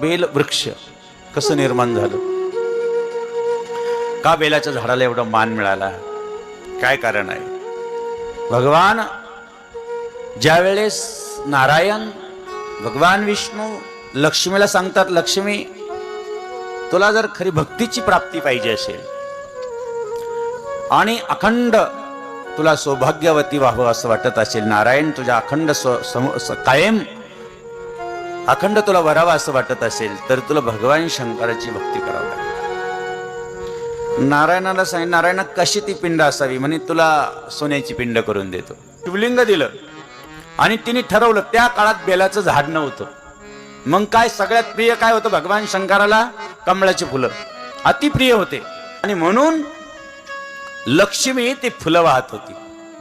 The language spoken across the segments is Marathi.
बेल वृक्ष कसं निर्माण झालं? का बेलाच्या झाडाला एवढा मान मिळाला? काय कारण आहे? भगवान ज्या वेळेस नारायण भगवान विष्णू लक्ष्मीला सांगतात, लक्ष्मी तुला जर खरी भक्तीची प्राप्ती पाहिजे असेल आणि अखंड तुला सौभाग्यवती व्हावं असं वाटत असेल, नारायण तुझ्या अखंड कायम अखंड तुला वरावा असं वाटत असेल, तर तुला भगवान शंकराची भक्ती करावी लागेल. नारायणाला सांगितलं, नारायण कशी ती पिंड असावी? म्हणे तुला सोन्याची पिंड करून देतो. शिवलिंग दिलं आणि तिने ठरवलं. त्या काळात बेलाचं झाड नव्हतं. मग काय सगळ्यात प्रिय काय होतं भगवान शंकराला? कमळाची फुलं अतिप्रिय होते. आणि म्हणून लक्ष्मी ते फुलं वाहत होती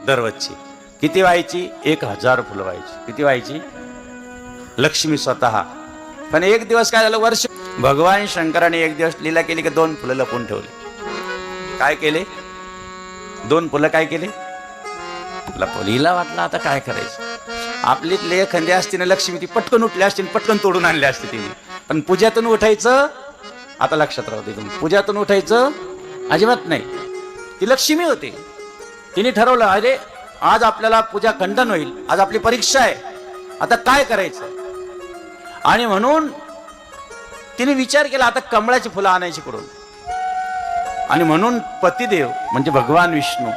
दररोजची. किती व्हायची? 1000 फुलं व्हायची. किती व्हायची? लक्ष्मी स्वतः. पण एक दिवस काय झालं? वर्ष भगवान शंकराने एक दिवस लीला केली की 2 फुलं लपून ठेवली. काय केले? 2 फुलं काय केले? लपवलीला. वाटलं आता काय करायचं? आपली लेखंदी असती ना लक्ष्मी, ती पटकन उठली असती, पटकन तोडून आणली असते तिने. पण पूजातून उठायचं, आता लक्षात राहू दे तुम्ही, पूजातून उठायचं अजिबात नाही. ती लक्ष्मी होती. तिने ठरवलं, अरे आज आपल्याला पूजा खंडन होईल, आज आपली परीक्षा आहे, आता काय करायचं? आणि म्हणून तिने विचार केला, आता कमळाची फुलं आणायची कुठून? आणि म्हणून पतिदेव म्हणजे भगवान विष्णू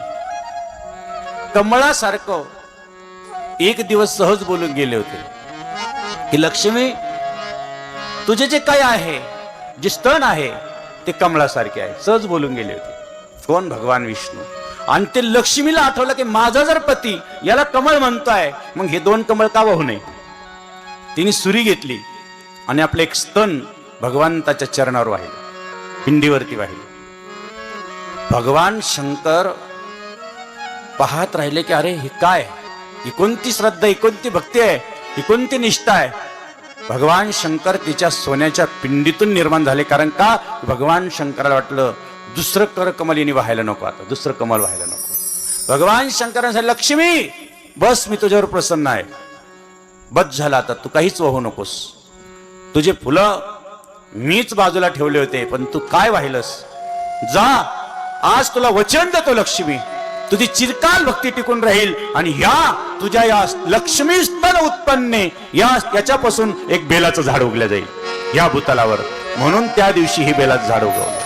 कमळासारखं एक दिवस सहज बोलून गेले होते की लक्ष्मी तुझे जे काय आहे, जे स्तन आहे ते कमळासारखे आहे. सहज बोलून गेले होते. कोण? भगवान विष्णू. आणि ते लक्ष्मीला आठवलं की माझा जर पती याला कमळ म्हणतोय, मग हे 2 कमळ का वाहू नये? तिने सुरी घेतली आणि आपले एक स्तन भगवंताच्या चरणावर वाहिले, पिंडीवरती वाहिले. भगवान शंकर पाहत राहिले की अरे हे काय? ही कोणती श्रद्धा, ही कोणती भक्ती आहे, ही कोणती निष्ठा आहे? भगवान शंकर तिच्या सोन्याच्या पिंडीतून निर्माण झाले. कारण का? भगवान शंकराला वाटलं दुसरं कमलिनी व्हायला नको, आता दुसरं कमल व्हायला नको. भगवान शंकराने सांगितलं, लक्ष्मी बस, मी तुझ्यावर प्रसन्न आहे, बस झाला, आता तू काहीच वाहू नकोस. तुझे फुलं मीच बाजूला ठेवले होते, पण तू काय वाहिलंस? जा, आज तुला वचन देतो लक्ष्मी, तुझी चिरकाल भक्ती टिकून राहील आणि तुझ्या या लक्ष्मी स्तन उत्पन्ने याच्यापासून एक बेलाचं झाड उगलं जाईल या भूतलावर. म्हणून त्या दिवशी ही बेलाचं झाड उगवलं.